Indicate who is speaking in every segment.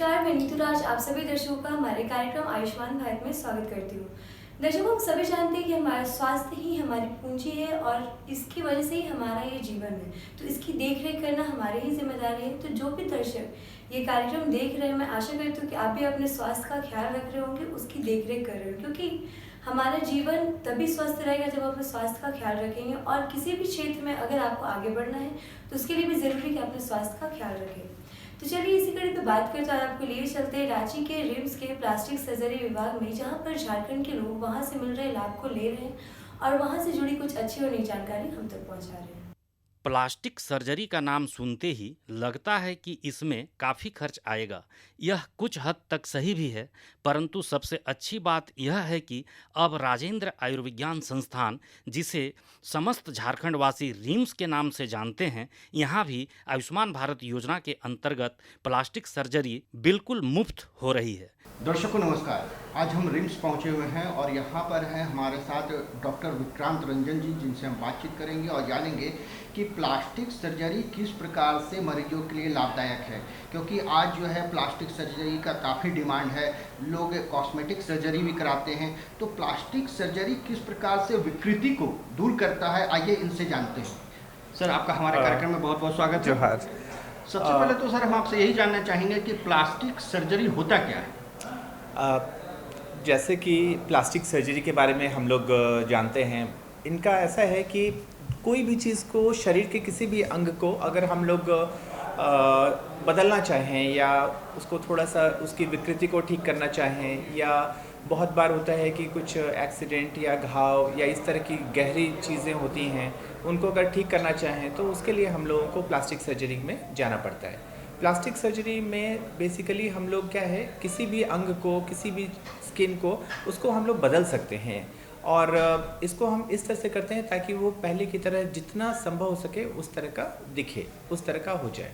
Speaker 1: नमस्कार, मैं नीतू राज आप सभी दर्शकों का हमारे कार्यक्रम आयुष्मान भारत में स्वागत करती हूँ। दर्शकों, हम सभी जानते हैं कि हमारा स्वास्थ्य ही हमारी पूंजी है और इसकी वजह से ही हमारा ये जीवन है, तो इसकी देख रेख करना हमारी ही जिम्मेदारी है। तो जो भी दर्शक ये कार्यक्रम देख रहे हैं, मैं आशा करती हूँ कि आप भी अपने स्वास्थ्य का ख्याल रख रहे होंगे, उसकी देख रेख कर रहे हो, क्योंकि हमारा जीवन तभी स्वस्थ रहेगा जब आप अपने स्वास्थ्य का ख्याल रखेंगे। और किसी भी क्षेत्र में अगर आपको आगे बढ़ना है तो उसके लिए भी ज़रूरी है कि अपने स्वास्थ्य का ख्याल रखें। तो चलिए इसी कड़ी पे बात करते हैं, आपको लिए चलते हैं रांची के रिम्स के प्लास्टिक सर्जरी विभाग में, जहां पर झारखंड के लोग वहां से मिल रहे लाभ को ले रहे हैं और वहां से जुड़ी कुछ अच्छी और नई जानकारी हम तक पहुंचा रहे हैं।
Speaker 2: प्लास्टिक सर्जरी का नाम सुनते ही लगता है कि इसमें काफ़ी खर्च आएगा। यह कुछ हद तक सही भी है, परंतु सबसे अच्छी बात यह है कि अब राजेंद्र आयुर्विज्ञान संस्थान, जिसे समस्त झारखंडवासी रिम्स के नाम से जानते हैं, यहाँ भी आयुष्मान भारत योजना के अंतर्गत प्लास्टिक सर्जरी बिल्कुल मुफ्त हो रही है।
Speaker 3: दर्शकों नमस्कार। आज हम रिम्स पहुंचे हुए हैं और यहाँ पर हैं हमारे साथ डॉक्टर विक्रांत रंजन जी, जिनसे हम बातचीत करेंगे और जानेंगे कि प्लास्टिक सर्जरी किस प्रकार से मरीजों के लिए लाभदायक है। क्योंकि आज जो है प्लास्टिक सर्जरी का काफ़ी डिमांड है, लोग कॉस्मेटिक सर्जरी भी कराते हैं। तो प्लास्टिक सर्जरी किस प्रकार से विकृति को दूर करता है, आइए इनसे जानते हैं। सर, आपका हमारे कार्यक्रम में बहुत बहुत स्वागत है।
Speaker 4: जोहार।
Speaker 3: सबसे पहले तो सर हम आपसे यही जानना चाहेंगे कि प्लास्टिक सर्जरी होता क्या है।
Speaker 4: जैसे कि प्लास्टिक सर्जरी के बारे में हम लोग जानते हैं, इनका ऐसा है कि कोई भी चीज़ को, शरीर के किसी भी अंग को अगर हम लोग बदलना चाहें या उसको थोड़ा सा उसकी विकृति को ठीक करना चाहें, या बहुत बार होता है कि कुछ एक्सीडेंट या घाव या इस तरह की गहरी चीज़ें होती हैं, उनको अगर ठीक करना चाहें तो उसके लिए हम लोगों को प्लास्टिक सर्जरी में जाना पड़ता है। प्लास्टिक सर्जरी में बेसिकली हम लोग क्या है, किसी भी अंग को, किसी भी स्किन को, उसको हम लोग बदल सकते हैं। और इसको हम इस तरह से करते हैं ताकि वो पहले की तरह जितना संभव हो सके उस तरह का दिखे, उस तरह का हो जाए।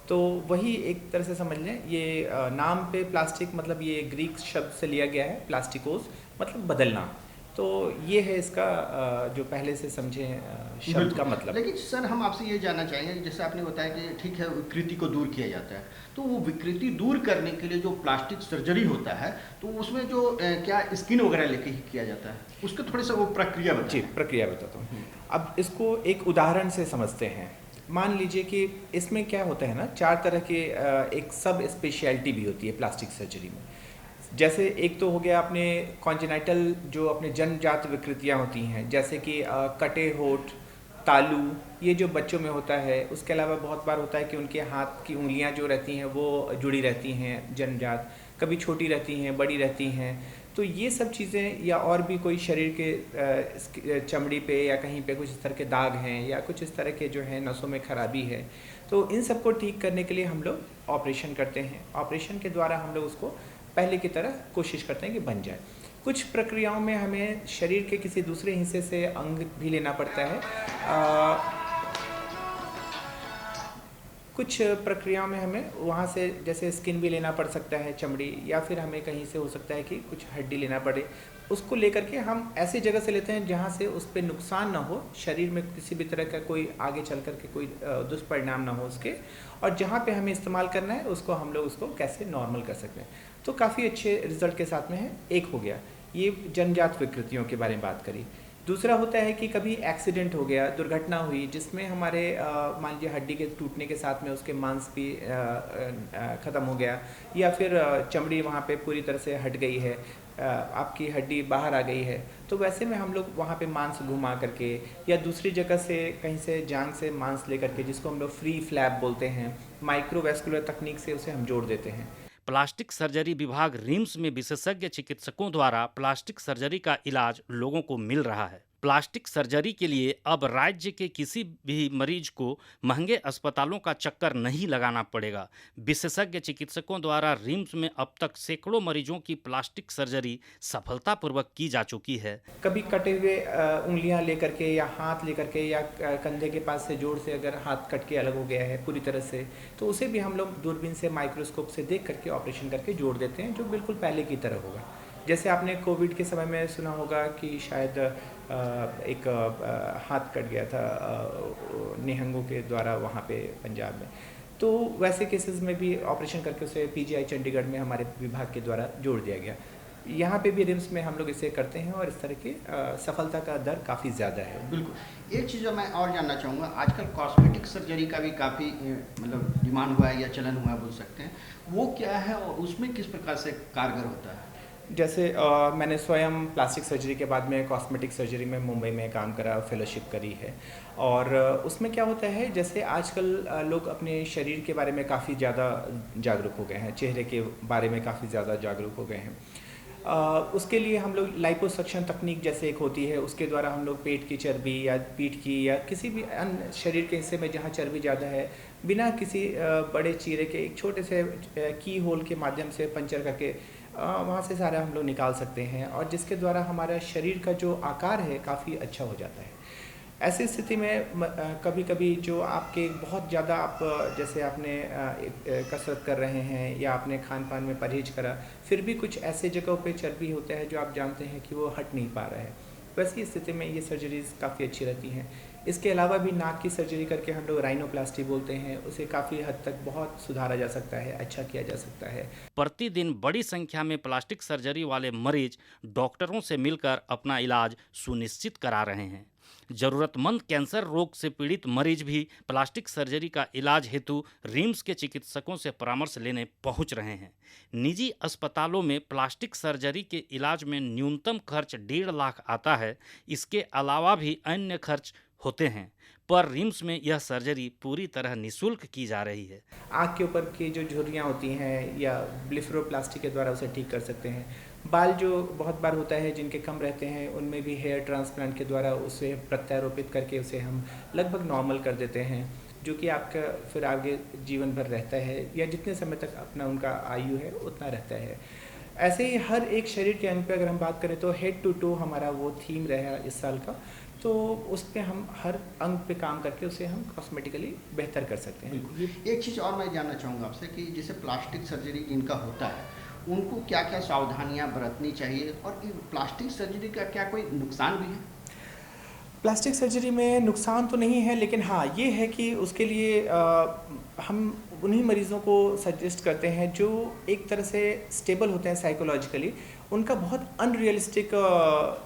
Speaker 4: तो वही एक तरह से समझ लें, ये नाम पे प्लास्टिक मतलब ये ग्रीक शब्द से लिया गया है, प्लास्टिकोस मतलब बदलना। तो ये है इसका जो पहले से समझे शब्द का मतलब।
Speaker 3: लेकिन सर हम आपसे ये जानना चाहेंगे, जैसे आपने बताया कि ठीक है विकृति को दूर किया जाता है, तो वो विकृति दूर करने के लिए जो प्लास्टिक सर्जरी होता है, तो उसमें जो क्या स्किन वगैरह लेके ही किया जाता है, उसके थोड़ी सा वो प्रक्रिया बताइए।
Speaker 4: जी, प्रक्रिया बताता हूँ। अब इसको एक उदाहरण से समझते हैं। मान लीजिए कि इसमें क्या होता है ना, 4 तरह के एक सब स्पेशलिटी भी होती है प्लास्टिक सर्जरी में। जैसे एक तो हो गया अपने कॉन्जेनाइटल, जो अपने जन्मजात विकृतियाँ होती हैं, जैसे कि कटे होठ, तालू, ये जो बच्चों में होता है। उसके अलावा बहुत बार होता है कि उनके हाथ की उंगलियां जो रहती हैं वो जुड़ी रहती हैं जन्मजात, कभी छोटी रहती हैं, बड़ी रहती हैं। तो ये सब चीज़ें, या और भी कोई शरीर के चमड़ी पे या कहीं पे कुछ इस तरह के दाग हैं, या कुछ इस तरह के जो है नसों में खराबी है, तो इन सब को ठीक करने के लिए हम लोग ऑपरेशन करते हैं। ऑपरेशन के द्वारा हम लोग उसको पहले की तरह कोशिश करते हैं कि बन जाए। कुछ प्रक्रियाओं में हमें शरीर के किसी दूसरे हिस्से से अंग भी लेना पड़ता है। कुछ प्रक्रियाओं में हमें वहाँ से जैसे स्किन भी लेना पड़ सकता है, चमड़ी, या फिर हमें कहीं से हो सकता है कि कुछ हड्डी लेना पड़े। उसको लेकर के हम ऐसी जगह से लेते हैं जहाँ से उस पर नुकसान ना हो, शरीर में किसी भी तरह का कोई आगे चल कर के कोई दुष्परिणाम ना हो उसके, और जहाँ पे हमें इस्तेमाल करना है उसको हम लोग उसको कैसे नॉर्मल कर सकते हैं। तो काफ़ी अच्छे रिजल्ट के साथ में है। एक हो गया ये जन्मजात विकृतियों के बारे में बात करी। दूसरा होता है कि कभी एक्सीडेंट हो गया, दुर्घटना हुई, जिसमें हमारे मान लीजिए हड्डी के टूटने के साथ में उसके मांस भी ख़त्म हो गया, या फिर चमड़ी वहाँ पे पूरी तरह से हट गई है, आपकी हड्डी बाहर आ गई है। तो वैसे में हम लोग वहाँ पे मांस घुमा करके या दूसरी जगह से कहीं से जांग से मांस ले करके, जिसको हम लोग फ्री फ्लैप बोलते हैं, माइक्रोवेस्कुलर तकनीक से उसे हम जोड़ देते हैं।
Speaker 2: प्लास्टिक सर्जरी विभाग रिम्स में विशेषज्ञ चिकित्सकों द्वारा प्लास्टिक सर्जरी का इलाज लोगों को मिल रहा है। प्लास्टिक सर्जरी के लिए अब राज्य के किसी भी मरीज को महंगे अस्पतालों का चक्कर नहीं लगाना पड़ेगा। विशेषज्ञ चिकित्सकों द्वारा रिम्स में अब तक सैकड़ों मरीजों की प्लास्टिक सर्जरी सफलतापूर्वक की जा चुकी है।
Speaker 4: कभी कटे हुए उंगलियां लेकर के या हाथ लेकर के या कंधे के पास से जोड़ से अगर हाथ कट के अलग हो गया है पूरी तरह से, तो उसे भी हम लोग दूरबीन से, माइक्रोस्कोप से देख करके ऑपरेशन करके जोड़ देते हैं, जो बिल्कुल पहले की तरह होगा। जैसे आपने कोविड के समय में सुना होगा कि शायद एक हाथ कट गया था निहंगों के द्वारा वहाँ पे पंजाब में। तो वैसे केसेस में भी ऑपरेशन करके उसे पीजीआई चंडीगढ़ में हमारे विभाग के द्वारा जोड़ दिया गया। यहाँ पे भी रिम्स में हम लोग इसे करते हैं और इस तरह की सफलता का दर काफ़ी ज़्यादा है।
Speaker 3: बिल्कुल। एक चीज़ जो मैं और जानना चाहूँगा, आजकल कॉस्मेटिक सर्जरी का भी काफ़ी मतलब डिमांड हुआ है या चलन हुआ है बोल सकते हैं, वो क्या है और उसमें किस प्रकार से कारगर होता है?
Speaker 4: जैसे मैंने स्वयं प्लास्टिक सर्जरी के बाद में कॉस्मेटिक सर्जरी में मुंबई में काम करा, फेलोशिप करी है। और उसमें क्या होता है, जैसे आजकल लोग अपने शरीर के बारे में काफ़ी ज़्यादा जागरूक हो गए हैं, चेहरे के बारे में काफ़ी ज़्यादा जागरूक हो गए हैं। उसके लिए हम लोग लाइपोसक्शन तकनीक जैसे एक होती है, उसके द्वारा हम लोग पेट की चर्बी या पीठ की या किसी भी अन्य शरीर के हिस्से में जहाँ चर्बी ज़्यादा है, बिना किसी बड़े चीरे के एक छोटे से की होल के माध्यम से पंचर करके वहाँ से सारा हम लोग निकाल सकते हैं, और जिसके द्वारा हमारा शरीर का जो आकार है काफ़ी अच्छा हो जाता है। ऐसी स्थिति में कभी कभी जो आपके बहुत ज़्यादा आप जैसे आपने कसरत कर रहे हैं या आपने खान पान में परहेज करा, फिर भी कुछ ऐसे जगहों पे चर्बी होता है जो आप जानते हैं कि वो हट नहीं पा रहा है, वैसी स्थिति में ये सर्जरीज काफ़ी अच्छी रहती हैं। इसके अलावा भी नाक की सर्जरी करके हम लोग राइनोप्लास्टी बोलते हैं, उसे काफ़ी हद तक बहुत सुधारा जा सकता है, अच्छा किया जा सकता है।
Speaker 2: प्रतिदिन बड़ी संख्या में प्लास्टिक सर्जरी वाले मरीज डॉक्टरों से मिलकर अपना इलाज सुनिश्चित करा रहे हैं। जरूरतमंद कैंसर रोग से पीड़ित मरीज भी प्लास्टिक सर्जरी का इलाज हेतु रिम्स के चिकित्सकों से परामर्श लेने पहुंच रहे हैं। निजी अस्पतालों में प्लास्टिक सर्जरी के इलाज में न्यूनतम खर्च 1.5 लाख आता है। इसके अलावा भी अन्य खर्च होते हैं, पर रिम्स में यह सर्जरी पूरी तरह निःशुल्क की जा रही है।
Speaker 4: आँख के ऊपर की जो झुर्रियाँ होती हैं या ब्लिफरोप्लास्टी के द्वारा उसे ठीक कर सकते हैं। बाल जो बहुत बार होता है जिनके कम रहते हैं, उनमें भी हेयर ट्रांसप्लांट के द्वारा उसे प्रत्यारोपित करके उसे हम लगभग नॉर्मल कर देते हैं, जो कि आपका फिर आगे जीवन भर रहता है या जितने समय तक अपना उनका आयु है उतना रहता है। ऐसे ही हर एक शरीर के अंग पे अगर हम बात करें तो हेड टू टो हमारा वो थीम रहा इस साल का, तो उस पर हम हर अंग पे काम करके उसे हम कॉस्मेटिकली बेहतर कर सकते हैं।
Speaker 3: एक चीज़ और मैं जानना चाहूँगा आपसे कि जैसे प्लास्टिक सर्जरी जिनका होता है, उनको क्या क्या सावधानियां बरतनी चाहिए और प्लास्टिक सर्जरी का क्या कोई नुकसान भी है?
Speaker 4: प्लास्टिक सर्जरी में नुकसान तो नहीं है, लेकिन हाँ ये है कि उसके लिए हम उन्हीं मरीज़ों को सजेस्ट करते हैं जो एक तरह से स्टेबल होते हैं साइकोलॉजिकली, उनका बहुत अनरियलिस्टिक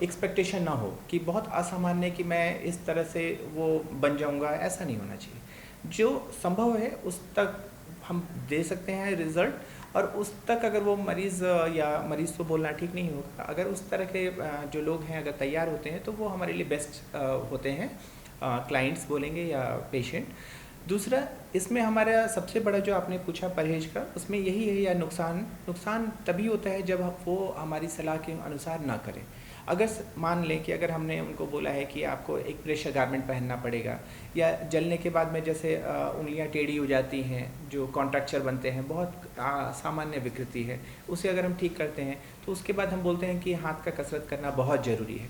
Speaker 4: एक्सपेक्टेशन ना हो कि बहुत असामान्य कि मैं इस तरह से वो बन जाऊंगा, ऐसा नहीं होना चाहिए। जो संभव है उस तक हम दे सकते हैं रिज़ल्ट, और उस तक अगर वो मरीज़ या मरीज़ तो बोलना ठीक नहीं होगा, अगर उस तरह के जो लोग हैं अगर तैयार होते हैं तो वो हमारे लिए बेस्ट होते हैं, क्लाइंट्स बोलेंगे या पेशेंट। दूसरा, इसमें हमारा सबसे बड़ा जो आपने पूछा परहेज का, उसमें यही है या नुकसान तभी होता है जब वो हमारी सलाह के अनुसार ना करें। अगर मान लें कि अगर हमने उनको बोला है कि आपको एक प्रेशर गारमेंट पहनना पड़ेगा, या जलने के बाद में जैसे उंगलियां टेढ़ी हो जाती हैं, जो कॉन्ट्रैक्चर बनते हैं, बहुत सामान्य विकृति है, उसे अगर हम ठीक करते हैं तो उसके बाद हम बोलते हैं कि हाथ का कसरत करना बहुत ज़रूरी है।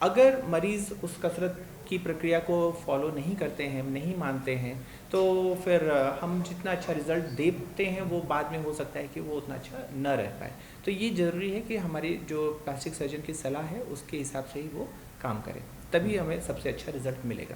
Speaker 4: अगर मरीज़ उस कसरत की प्रक्रिया को फॉलो नहीं करते हैं, नहीं मानते हैं, तो फिर हम जितना अच्छा रिज़ल्ट देते हैं वो बाद में हो सकता है कि वो उतना अच्छा न रह पाए। तो ये ज़रूरी है कि हमारी जो प्लास्टिक सर्जन की सलाह है उसके हिसाब से ही वो काम करें, तभी हमें सबसे अच्छा रिज़ल्ट मिलेगा।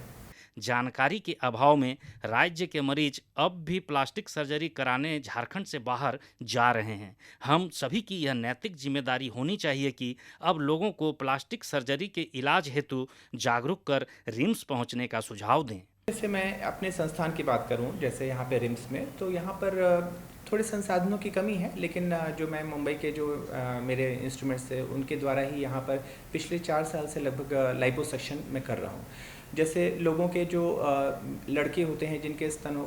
Speaker 2: जानकारी के अभाव में राज्य के मरीज अब भी प्लास्टिक सर्जरी कराने झारखंड से बाहर जा रहे हैं। हम सभी की यह नैतिक जिम्मेदारी होनी चाहिए कि अब लोगों को प्लास्टिक सर्जरी के इलाज हेतु जागरूक कर रिम्स पहुंचने का सुझाव दें।
Speaker 4: जैसे मैं अपने संस्थान की बात करूं, जैसे यहाँ पे रिम्स में, तो यहाँ पर थोड़े संसाधनों की कमी है, लेकिन जो मैं मुंबई के जो मेरे इंस्ट्रूमेंट्स थे उनके द्वारा ही यहाँ पर पिछले 4 साल से लगभग लाइपोसक्शन में कर रहा हूँ। जैसे लोगों के जो लड़के होते हैं जिनके स्तनों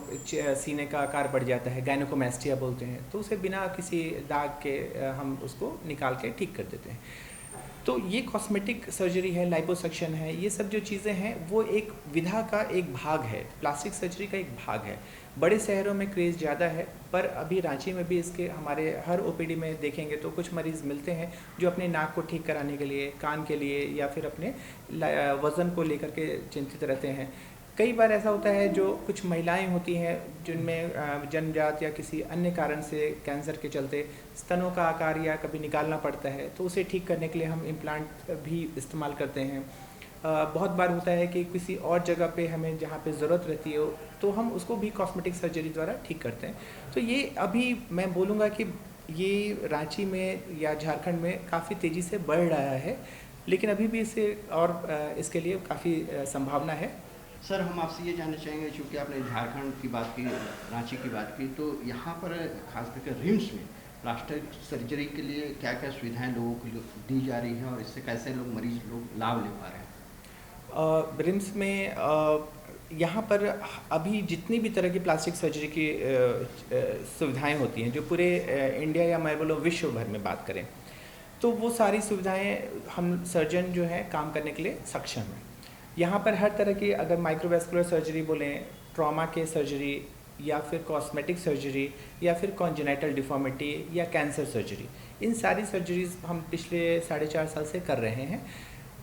Speaker 4: सीने का आकार बढ़ जाता है, गायनेकोमेस्टिया बोलते हैं, तो उसे बिना किसी दाग के हम उसको निकाल के ठीक कर देते हैं। तो ये कॉस्मेटिक सर्जरी है, लाइपोसक्शन है, ये सब जो चीज़ें हैं वो एक विधा का एक भाग है, प्लास्टिक सर्जरी का एक भाग है। बड़े शहरों में क्रेज़ ज़्यादा है, पर अभी रांची में भी इसके हमारे हर ओपीडी में देखेंगे तो कुछ मरीज़ मिलते हैं जो अपने नाक को ठीक कराने के लिए, कान के लिए, या फिर अपने वज़न को लेकर के चिंतित रहते हैं। कई बार ऐसा होता है जो कुछ महिलाएं होती हैं जिनमें जन्मजात या किसी अन्य कारण से कैंसर के चलते स्तनों का आकार या कभी निकालना पड़ता है, तो उसे ठीक करने के लिए हम इम्प्लांट भी इस्तेमाल करते हैं। बहुत बार होता है कि किसी और जगह पे हमें जहाँ पे ज़रूरत रहती है तो हम उसको भी कॉस्मेटिक सर्जरी द्वारा ठीक करते हैं। तो ये अभी मैं बोलूँगा कि ये रांची में या झारखंड में काफ़ी तेज़ी से बढ़ रहा है, लेकिन अभी भी इसे और इसके लिए काफ़ी संभावना है।
Speaker 3: सर, हम आपसे ये जानना चाहेंगे, चूँकि आपने झारखंड की बात की, रांची की बात की, तो यहाँ पर खास करके रिम्स में प्लास्टिक सर्जरी के लिए क्या क्या सुविधाएं लोगों को दी जा रही हैं और इससे कैसे मरीज लोग लाभ ले पा रहे हैं?
Speaker 4: रिम्स में यहाँ पर अभी जितनी भी तरह की प्लास्टिक सर्जरी की सुविधाएं होती हैं, जो पूरे इंडिया या मैं बोलूँ विश्व भर में बात करें, तो वो सारी सुविधाएं हम सर्जन जो है काम करने के लिए सक्षम हैं। यहाँ पर हर तरह की, अगर माइक्रोवेस्कुलर सर्जरी बोलें, ट्रॉमा के सर्जरी, या फिर कॉस्मेटिक सर्जरी, या फिर कॉन्जेनाइटल डिफॉर्मिटी या कैंसर सर्जरी, इन सारी सर्जरीज हम पिछले 4.5 साल से कर रहे हैं।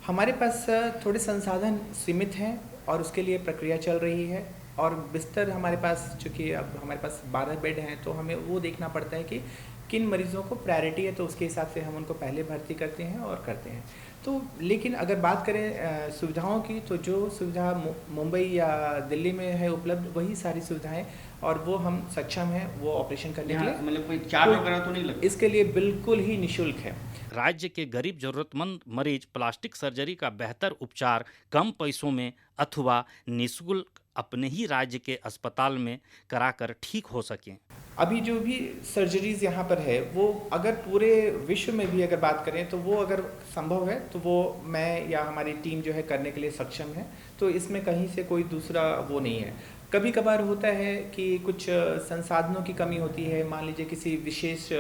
Speaker 4: हमारे पास थोड़े संसाधन सीमित हैं और उसके लिए प्रक्रिया चल रही है, और बिस्तर हमारे पास, चूँकि अब हमारे पास 12 बेड हैं, तो हमें वो देखना पड़ता है कि किन मरीज़ों को प्रायोरिटी है, तो उसके हिसाब से हम उनको पहले भर्ती करते हैं और करते हैं। तो लेकिन अगर बात करें सुविधाओं की, तो जो सुविधा मुंबई या दिल्ली में है उपलब्ध, वही सारी सुविधाएं, और वो हम सक्षम हैं वो ऑपरेशन करने के लिए।
Speaker 3: मतलब कोई चार्ज वगैरह तो नहीं लगता?
Speaker 4: इसके लिए बिल्कुल ही निःशुल्क है।
Speaker 2: राज्य के गरीब जरूरतमंद मरीज प्लास्टिक सर्जरी का बेहतर उपचार कम पैसों में अथवा निःशुल्क अपने ही राज्य के अस्पताल में कराकर ठीक हो सकें।
Speaker 4: अभी जो भी सर्जरीज यहाँ पर है, वो अगर पूरे विश्व में भी अगर बात करें, तो वो अगर संभव है तो वो मैं या हमारी टीम जो है करने के लिए सक्षम है। तो इसमें कहीं से कोई दूसरा वो नहीं है। कभी कभार होता है कि कुछ संसाधनों की कमी होती है, मान लीजिए किसी विशेष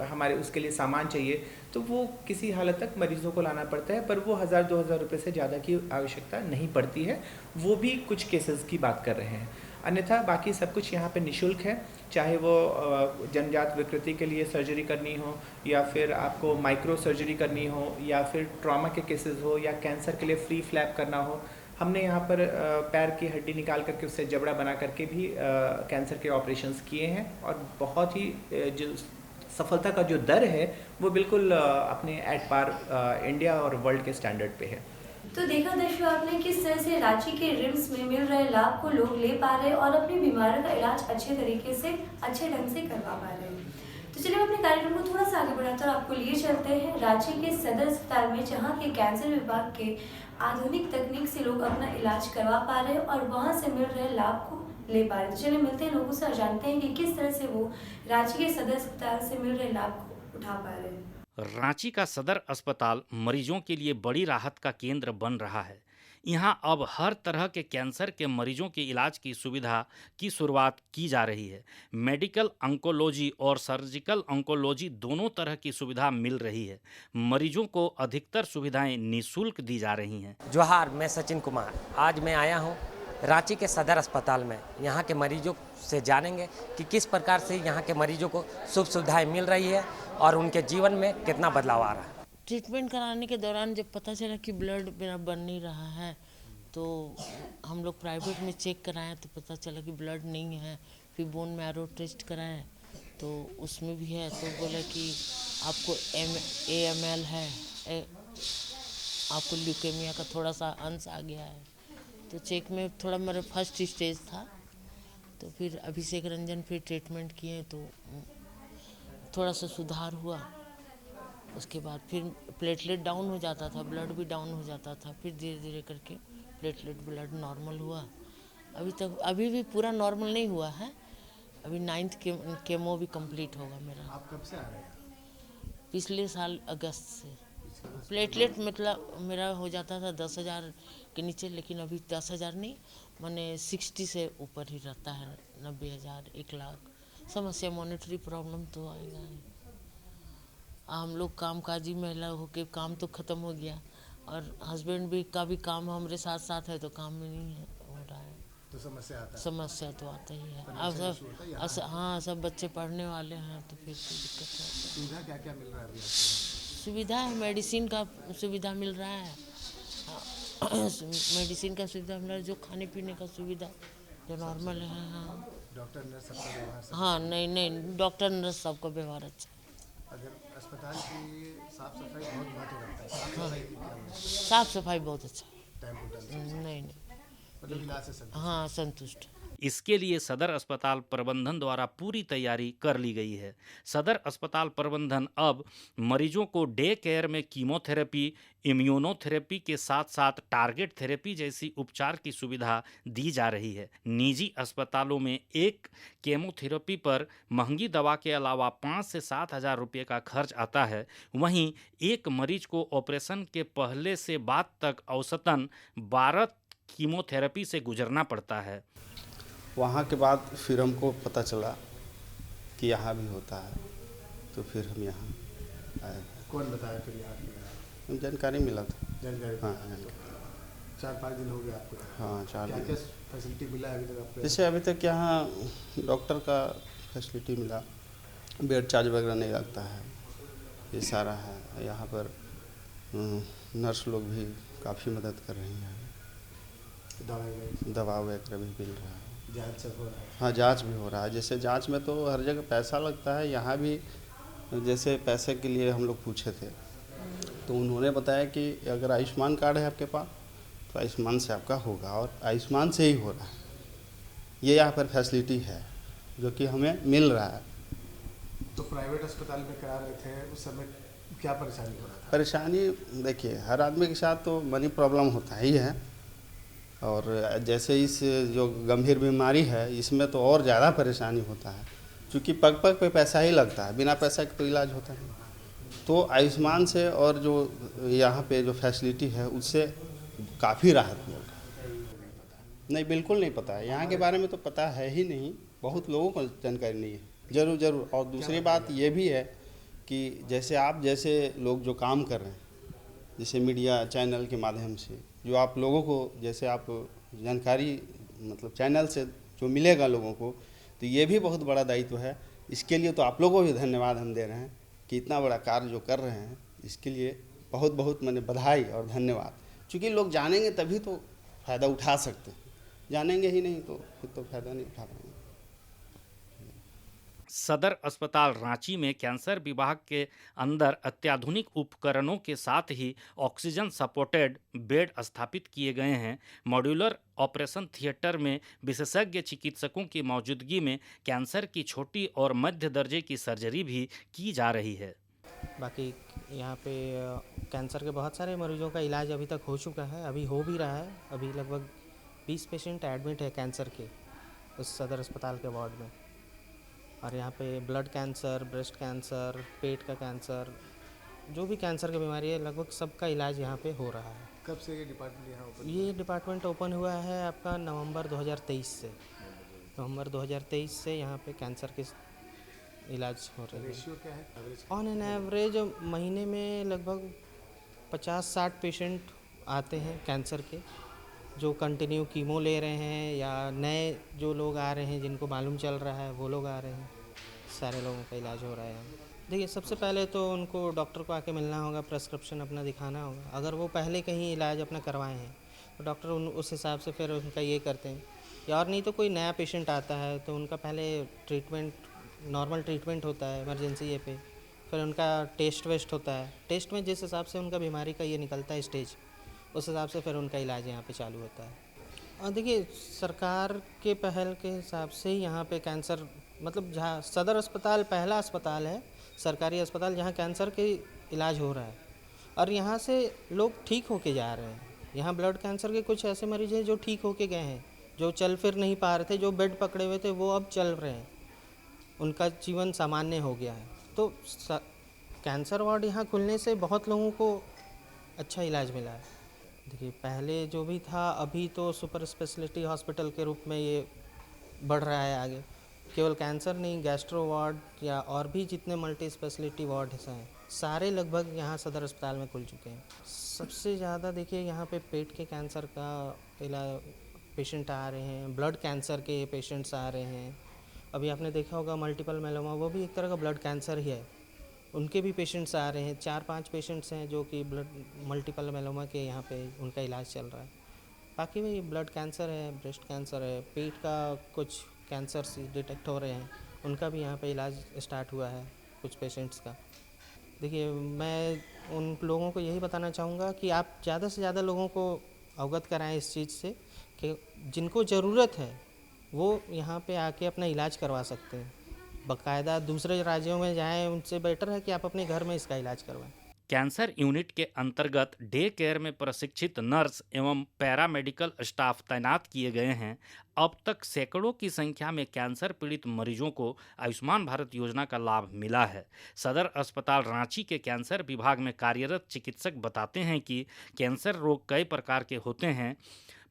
Speaker 4: हमारे उसके लिए सामान चाहिए, तो वो किसी हालत तक मरीजों को लाना पड़ता है, पर वो 1000-2000 रुपये से ज़्यादा की आवश्यकता नहीं पड़ती है। वो भी कुछ केसेस की बात कर रहे हैं, अन्यथा बाकी सब कुछ यहाँ पे निःशुल्क है। चाहे वो जन्मजात विकृति के लिए सर्जरी करनी हो, या फिर आपको माइक्रो सर्जरी करनी हो, या फिर ट्रॉमा के केसेस हो, या कैंसर के लिए फ्री फ्लैप करना हो। हमने यहाँ पर पैर की हड्डी निकाल करके उससे जबड़ा बना करके भी कैंसर के ऑपरेशंस किए हैं, और बहुत ही जो सफलता का जो दर है वो बिल्कुल अपने एट पार इंडिया और वर्ल्ड के स्टैंडर्ड पे है।
Speaker 1: तो देखा दर्शकों आपने किस तरह से रांची के रिम्स में मिल रहे लाभ को लोग ले पा रहे हैं और अपनी बीमारियों का इलाज अच्छे तरीके से, अच्छे ढंग से करवा पा रहे हैं। तो चलिए अपने कार्यक्रम को थोड़ा सा आगे बढ़ाते और आपको लिए चलते हैं रांची के सदर अस्पताल में, जहां के कैंसर विभाग के आधुनिक तकनीक से लोग अपना इलाज करवा पा रहे हैं और वहां से मिल रहे लाभ को ले पा रहे हैं। तो चलिए मिलते हैं लोगों से और जानते हैं कि किस तरह से वो रांची के सदर अस्पताल से मिल रहे लाभ को उठा पा रहे हैं।
Speaker 2: रांची का सदर अस्पताल मरीजों के लिए बड़ी राहत का केंद्र बन रहा है। यहां अब हर तरह के कैंसर के मरीजों के इलाज की सुविधा की शुरुआत की जा रही है। मेडिकल ऑन्कोलॉजी और सर्जिकल ऑन्कोलॉजी दोनों तरह की सुविधा मिल रही है। मरीजों को अधिकतर सुविधाएं निःशुल्क दी जा रही हैं।
Speaker 5: जोहार, मैं सचिन कुमार। आज मैं आया हूं रांची के सदर अस्पताल में। यहाँ के मरीजों से जानेंगे कि किस प्रकार से यहाँ के मरीजों को सुख सुविधाएं मिल रही है और उनके जीवन में कितना बदलाव आ रहा है।
Speaker 6: ट्रीटमेंट कराने के दौरान जब पता चला कि ब्लड मेरा बन नहीं रहा है, तो हम लोग प्राइवेट में चेक कराएं तो पता चला कि ब्लड नहीं है। फिर बोन मैरो टेस्ट कराएं तो उसमें भी है, तो बोले कि आपको AML है, आपको ल्यूकेमिया का थोड़ा सा अंश आ गया है। तो चेक में थोड़ा मेरा फर्स्ट स्टेज था, तो फिर अभिषेक रंजन फिर ट्रीटमेंट किए तो थोड़ा सा सुधार हुआ। उसके बाद फिर प्लेटलेट डाउन हो जाता था, ब्लड भी डाउन हो जाता था, फिर धीरे धीरे करके प्लेटलेट ब्लड नॉर्मल हुआ। अभी भी पूरा नॉर्मल नहीं हुआ है, अभी 9th केमो भी कंप्लीट होगा मेरा।
Speaker 7: आप कब से आ रहे हैं?
Speaker 6: पिछले साल अगस्त से। प्लेटलेट मतलब मेरा हो जाता था 10,000 के नीचे, लेकिन अभी 10,000 नहीं, मैंने 60 से ऊपर ही रहता है, 90,000, 1 लाख। समस्या मॉनिटरी प्रॉब्लम तो आएगा ही। हम लोग कामकाजी महिला होके काम तो ख़त्म हो गया, और हस्बैंड भी का भी काम हमारे साथ साथ है, तो काम में नहीं है हो रहा है,
Speaker 7: तो समस्या आता है।
Speaker 6: समस्या तो आता ही है। अब सब हाँ, सब बच्चे पढ़ने वाले हैं, तो फिर कोई दिक्कत है।
Speaker 7: सुविधा क्या क्या मिल रहा है अभी आपको?
Speaker 6: सुविधा है, मेडिसिन का सुविधा मिल रहा है, मेडिसिन का सुविधा मिल रहा है, जो खाने पीने का सुविधा जो नॉर्मल है। हाँ,
Speaker 7: डॉक्टर नर्स सबका व्यवहार
Speaker 6: हाँ, नहीं, डॉक्टर नर्स सबका व्यवहार अच्छा।
Speaker 7: अगर अस्पताल की साफ सफाई बहुत महत्व रखता है, साफ सफाई की क्या है?
Speaker 6: साफ सफाई बहुत अच्छा।
Speaker 7: टाइम टू टाइम
Speaker 6: नहीं,
Speaker 7: मतलब इलाज से संतुष्ट।
Speaker 6: हाँ, संतुष्ट।
Speaker 2: इसके लिए सदर अस्पताल प्रबंधन द्वारा पूरी तैयारी कर ली गई है। सदर अस्पताल प्रबंधन अब मरीजों को डे केयर में कीमोथेरेपी, इम्यूनोथेरेपी के साथ साथ टारगेट थेरेपी जैसी उपचार की सुविधा दी जा रही है। निजी अस्पतालों में एक केमोथेरेपी पर महंगी दवा के अलावा 5 से 7 हज़ार रुपये का खर्च आता है। वहीं एक मरीज को ऑपरेशन के पहले से बाद तक औसतन 12 कीमोथेरेपी से गुजरना पड़ता है।
Speaker 8: वहाँ के बाद फिर हमको पता चला कि यहाँ भी होता है, तो फिर हम यहाँ आए।
Speaker 7: कौन बताया फिर यहाँ की
Speaker 8: जानकारी मिला था।
Speaker 7: जानकारी?
Speaker 8: हाँ, जानकारी।
Speaker 7: 4-5 दिन हो गए आपको?
Speaker 8: हाँ, 4
Speaker 7: क्या
Speaker 8: दिन।
Speaker 7: क्या फैसिलिटी मिला है अभी तक आपको?
Speaker 8: जैसे अभी तक यहाँ डॉक्टर का फैसिलिटी मिला, बेड चार्ज वगैरह नहीं लगता है, ये सारा है। यहाँ पर नर्स लोग भी काफ़ी मदद कर रही हैं, दवा वगैरह भी मिल रहा है,
Speaker 7: जांच सब हो रहा है?
Speaker 8: हाँ, जांच भी हो रहा है। जैसे जांच में तो हर जगह पैसा लगता है, यहाँ भी जैसे पैसे के लिए हम लोग पूछे थे तो उन्होंने बताया कि अगर आयुष्मान कार्ड है आपके पास तो आयुष्मान से आपका होगा, और आयुष्मान से ही हो रहा है। ये यहाँ पर फैसिलिटी है जो कि हमें मिल रहा है।
Speaker 7: तो प्राइवेट अस्पताल में करा रहे थे, उस समय क्या परेशानी हो रहा था?
Speaker 8: परेशानी देखिए, हर आदमी के साथ तो मनी प्रॉब्लम होता ही है, और जैसे इस जो गंभीर बीमारी है इसमें तो और ज़्यादा परेशानी होता है, क्योंकि पग पग पे पैसा ही लगता है, बिना पैसा के तो इलाज होता नहीं। तो आयुष्मान से और जो यहाँ पे जो फैसिलिटी है उससे काफ़ी राहत मिल रहा है। नहीं, बिल्कुल नहीं पता है, यहाँ के बारे में तो पता है ही नहीं, बहुत लोगों को जानकारी नहीं है। ज़रूर ज़रूर। और दूसरी बात ये भी है कि जैसे आप जैसे लोग जो काम कर रहे हैं, जैसे मीडिया चैनल के माध्यम से जो आप लोगों को जैसे आप जानकारी मतलब चैनल से जो मिलेगा लोगों को, तो ये भी बहुत बड़ा दायित्व है। इसके लिए तो आप लोगों को भी धन्यवाद हम दे रहे हैं कि इतना बड़ा कार्य जो कर रहे हैं, इसके लिए बहुत बहुत मैंने बधाई और धन्यवाद। क्योंकि लोग जानेंगे तभी तो फ़ायदा उठा सकते हैं, जानेंगे ही नहीं तो फिर तो फ़ायदा नहीं उठा पाएंगे।
Speaker 2: सदर अस्पताल रांची में कैंसर विभाग के अंदर अत्याधुनिक उपकरणों के साथ ही ऑक्सीजन सपोर्टेड बेड स्थापित किए गए हैं। मॉड्यूलर ऑपरेशन थिएटर में विशेषज्ञ चिकित्सकों की मौजूदगी में कैंसर की छोटी और मध्य दर्जे की सर्जरी भी की जा रही है।
Speaker 9: बाकी यहाँ पे कैंसर के बहुत सारे मरीजों का इलाज अभी तक हो चुका है, अभी हो भी रहा है। अभी लगभग 20 पेशेंट एडमिट है कैंसर के उस सदर अस्पताल के वार्ड में। और यहाँ पे ब्लड कैंसर, ब्रेस्ट कैंसर, पेट का कैंसर, जो भी कैंसर की बीमारी है लगभग सबका इलाज यहाँ पे हो रहा है।
Speaker 7: कब से ये डिपार्टमेंट यहाँ ओपन?
Speaker 9: ये डिपार्टमेंट ओपन हुआ है आपका नवंबर 2023 से। नवंबर 2023 से यहाँ पे कैंसर के इलाज हो रहे हैं।
Speaker 7: रेशियो क्या है एवरेज?
Speaker 9: ऑन एन एवरेज महीने में लगभग 50-60 पेशेंट आते हैं कैंसर के, जो कंटिन्यू कीमो ले रहे हैं या नए जो लोग आ रहे हैं जिनको मालूम चल रहा है वो लोग आ रहे हैं। सारे लोगों का इलाज हो रहा है। देखिए, सबसे पहले तो उनको डॉक्टर को आके मिलना होगा, प्रेस्क्रिप्शन अपना दिखाना होगा। अगर वो पहले कहीं इलाज अपना करवाए हैं तो डॉक्टर उस हिसाब से फिर उनका ये करते हैं। या और नहीं तो कोई नया पेशेंट आता है तो उनका पहले ट्रीटमेंट, नॉर्मल ट्रीटमेंट होता है इमरजेंसी ये पे, फिर उनका टेस्ट वेस्ट होता है। टेस्ट में जिस हिसाब से उनका बीमारी का ये निकलता है स्टेज, उस हिसाब से फिर उनका इलाज यहाँ पे चालू होता है। और देखिए, सरकार के पहल के हिसाब से ही यहाँ पे कैंसर मतलब जहाँ सदर अस्पताल पहला अस्पताल है, सरकारी अस्पताल, जहाँ कैंसर के इलाज हो रहा है और यहाँ से लोग ठीक होके जा रहे हैं। यहाँ ब्लड कैंसर के कुछ ऐसे मरीज हैं जो ठीक होके गए हैं, जो चल फिर नहीं पा रहे थे, जो बेड पकड़े हुए थे, वो अब चल रहे हैं, उनका जीवन सामान्य हो गया है। तो कैंसर वार्ड यहाँ खुलने से बहुत लोगों को अच्छा इलाज मिला है। देखिए, पहले जो भी था, अभी तो सुपर स्पेशलिटी हॉस्पिटल के रूप में ये बढ़ रहा है आगे। केवल कैंसर नहीं, गैस्ट्रो वार्ड या और भी जितने मल्टी स्पेशलिटी वार्ड हैं, सारे लगभग यहाँ सदर अस्पताल में खुल चुके हैं। सबसे ज़्यादा देखिए यहाँ पे पेट के कैंसर का इलाज पेशेंट आ रहे हैं, ब्लड कैंसर के पेशेंट्स आ रहे हैं। अभी आपने देखा होगा मल्टीपल मेलोमा, वो भी एक तरह का ब्लड कैंसर ही है, उनके भी पेशेंट्स आ रहे हैं। 4-5 पेशेंट्स हैं जो कि ब्लड मल्टीपल मेलोमा के यहाँ पे उनका इलाज चल रहा है। बाकी वही ब्लड कैंसर है, ब्रेस्ट कैंसर है, पेट का कुछ कैंसर डिटेक्ट हो रहे हैं, उनका भी यहाँ पे इलाज स्टार्ट हुआ है कुछ पेशेंट्स का। देखिए, मैं उन लोगों को यही बताना चाहूँगा कि आप ज़्यादा से ज़्यादा लोगों को अवगत कराएं इस चीज़ से कि जिनको ज़रूरत है वो यहाँ पे आके अपना इलाज करवा सकते हैं। बाकायदा दूसरे राज्यों में जाएं, उनसे बेटर है कि आप अपने घर में इसका इलाज करवाएं।
Speaker 2: कैंसर यूनिट के अंतर्गत डे केयर में प्रशिक्षित नर्स एवं पैरामेडिकल स्टाफ तैनात किए गए हैं। अब तक सैकड़ों की संख्या में कैंसर पीड़ित मरीजों को आयुष्मान भारत योजना का लाभ मिला है। सदर अस्पताल रांची के कैंसर विभाग में कार्यरत चिकित्सक बताते हैं कि कैंसर रोग कई प्रकार के होते हैं,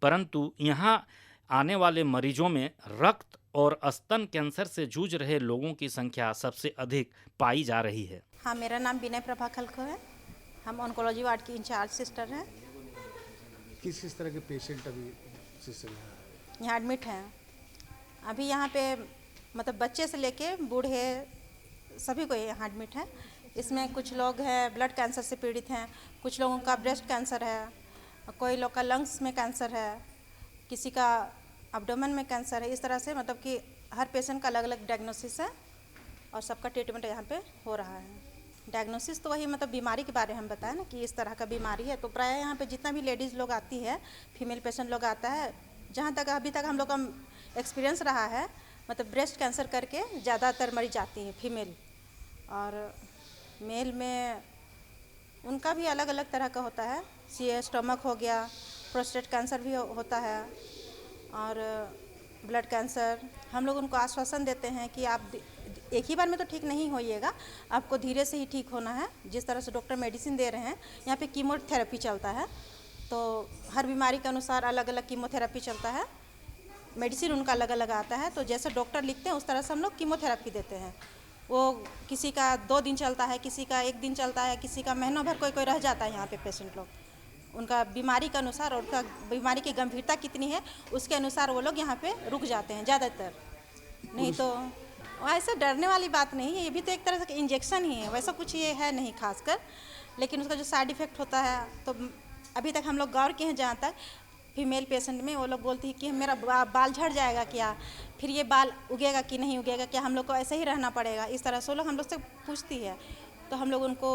Speaker 2: परंतु यहाँ आने वाले मरीजों में रक्त और स्तन कैंसर से जूझ रहे लोगों की संख्या सबसे अधिक पाई जा रही है।
Speaker 10: हाँ, मेरा नाम विनय प्रभा खलखो है। हम ऑन्कोलॉजी वार्ड की इंचार्ज सिस्टर हैं।
Speaker 7: किस तरह के पेशेंट अभी सिस्टर
Speaker 10: यहाँ एडमिट हैं? अभी यहाँ पे मतलब बच्चे से लेके बूढ़े सभी को यहाँ एडमिट है। इसमें कुछ लोग हैं ब्लड कैंसर से पीड़ित हैं, कुछ लोगों का ब्रेस्ट कैंसर है, कोई लोग का लंग्स में कैंसर है, किसी का एब्डोमेन में कैंसर है। इस तरह से मतलब कि हर पेशेंट का अलग अलग डायग्नोसिस है और सबका ट्रीटमेंट यहाँ पे हो रहा है। डायग्नोसिस तो वही मतलब बीमारी के बारे में हम बताएं ना कि इस तरह का बीमारी है। तो प्राय यहाँ पे जितना भी लेडीज़ लोग आती है, फीमेल पेशेंट लोग आता है, जहाँ तक अभी तक हम लोग का एक्सपीरियंस रहा है, मतलब ब्रेस्ट कैंसर करके ज़्यादातर मरीज आती हैं फीमेल। और मेल में उनका भी अलग अलग तरह का होता है। स्टमक हो गया, प्रोस्टेट कैंसर भी होता है और ब्लड कैंसर। हम लोग उनको आश्वासन देते हैं कि आप एक ही बार में तो ठीक नहीं होइएगा, आपको धीरे से ही ठीक होना है। जिस तरह से डॉक्टर मेडिसिन दे रहे हैं, यहाँ पे कीमोथेरेपी चलता है, तो हर बीमारी के अनुसार अलग अलग कीमोथेरेपी चलता है। मेडिसिन उनका अलग अलग आता है, तो जैसे डॉक्टर लिखते हैं उस तरह से हम लोग कीमोथेरेपी देते हैं। वो किसी का 2 दिन चलता है, किसी का 1 दिन चलता है, किसी का महीनों भर कोई कोई रह जाता है यहाँ पे पेशेंट लोग। उनका बीमारी के अनुसार और उनका बीमारी की गंभीरता कितनी है उसके अनुसार वो लोग यहाँ पे रुक जाते हैं ज़्यादातर। नहीं तो ऐसे डरने वाली बात नहीं है, ये भी तो एक तरह से इंजेक्शन ही है, वैसा कुछ ये है नहीं खासकर। लेकिन उसका जो साइड इफ़ेक्ट होता है तो अभी तक हम लोग गौर किए हैं, जहाँ तक फीमेल पेशेंट में वो लोग बोलती है कि मेरा बाल झड़ जाएगा क्या, फिर ये बाल उगेगा कि नहीं उगेगा, क्या हम लोग को ऐसे ही रहना पड़ेगा। इस तरह से वो लोग हम लोग से पूछती है, तो हम लोग उनको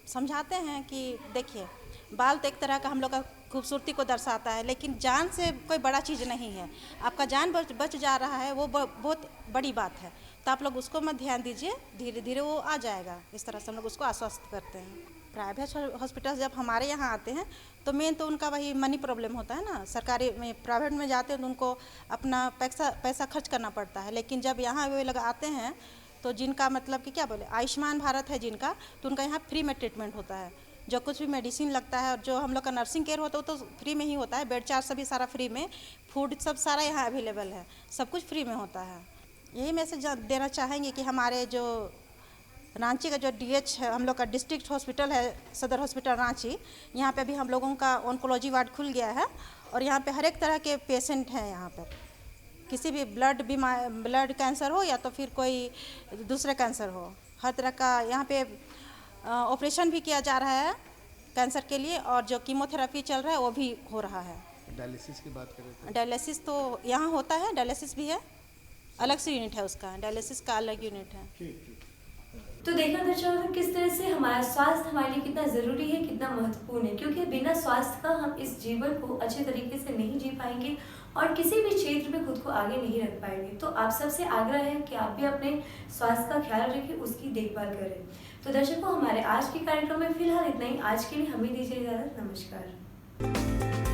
Speaker 10: समझाते हैं कि देखिए बाल तो एक तरह का हम लोग का खूबसूरती को दर्शाता है, लेकिन जान से कोई बड़ा चीज़ नहीं है। आपका जान बच जा रहा है वो बहुत बड़ी बात है, तो आप लोग उसको मत ध्यान दीजिए, धीरे धीरे वो आ जाएगा। इस तरह से हम लोग उसको आश्वस्त करते हैं। प्राइवेट हॉस्पिटल जब हमारे यहाँ आते हैं तो मेन तो उनका वही मनी प्रॉब्लम होता है ना। सरकारी में प्राइवेट में जाते हैं तो उनको अपना पैसा खर्च करना पड़ता है, लेकिन जब यहाँ वे लोग आते हैं तो जिनका मतलब कि क्या बोले आयुष्मान भारत है जिनका, तो उनका यहाँ फ्री में ट्रीटमेंट होता है। जो कुछ भी मेडिसिन लगता है और जो हम लोग का नर्सिंग केयर होता है वो तो फ्री में ही होता है। बेड चार्ज सभी सारा फ्री में, फूड सब सारा यहाँ अवेलेबल है, सब कुछ फ्री में होता है। यही मैसेज देना चाहेंगे कि हमारे जो रांची का जो DH है, हम लोग का डिस्ट्रिक्ट हॉस्पिटल है, सदर हॉस्पिटल रांची, यहाँ पे भी हम लोगों का ऑन्कोलॉजी वार्ड खुल गया है और यहाँ पे हर एक तरह के पेशेंट हैं। यहाँ पर किसी भी ब्लड कैंसर हो या तो फिर कोई दूसरे कैंसर हो, हर तरह का यहाँ पे ऑपरेशन भी किया जा रहा है कैंसर के लिए, और जो कीमोथेरेपी चल रहा है वो भी हो रहा है।
Speaker 7: डायलिसिस की बात करें तो
Speaker 10: डायलिसिस तो यहाँ होता है, डायलिसिस भी है, अलग से यूनिट है उसका, डायलिसिस का अलग यूनिट है।
Speaker 1: तो देखा दर्शकों किस तरह से हमारा स्वास्थ्य हमारे लिए कितना ज़रूरी है, कितना महत्वपूर्ण है, क्योंकि बिना स्वास्थ्य का हम इस जीवन को अच्छे तरीके से नहीं जी पाएंगे और किसी भी क्षेत्र में खुद को आगे नहीं रख पाएंगे। तो आप सबसे आग्रह है कि आप भी अपने स्वास्थ्य का ख्याल रखें, उसकी देखभाल करें। तो दर्शकों हमारे आज के कार्यक्रम में फिलहाल इतना ही। आज के लिए हमें दीजिए इजाज़त। नमस्कार।